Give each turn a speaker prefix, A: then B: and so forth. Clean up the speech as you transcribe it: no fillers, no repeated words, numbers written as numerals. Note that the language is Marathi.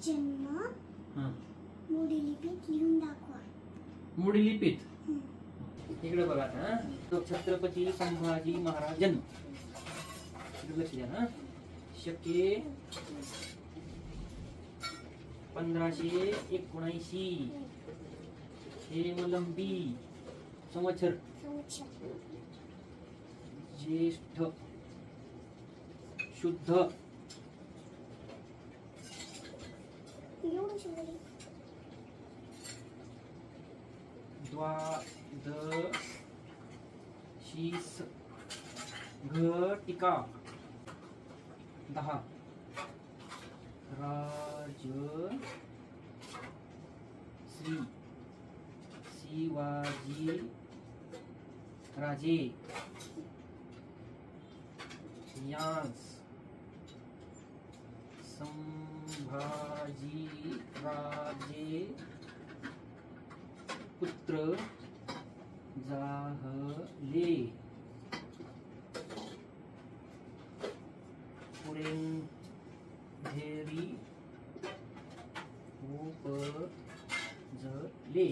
A: जन्म
B: हा
A: मोडी लिपीत लिहून दाखवा.
B: मोडी लिपीत. इकडे बघा आता हा. तो छत्रपती संभाजी महाराज जन्म. इकडे लक्ष द्या हा. शके 1579 हेमलंबी संवत्सर ज्येष्ठ शुद्ध
A: एवढं शिकवलं.
B: द्वादशीस घटिका 10 राजश्री शिवाजी राजे यांस संभाजी राजे पुत्र जाहले पुरेंधेरी उपजले.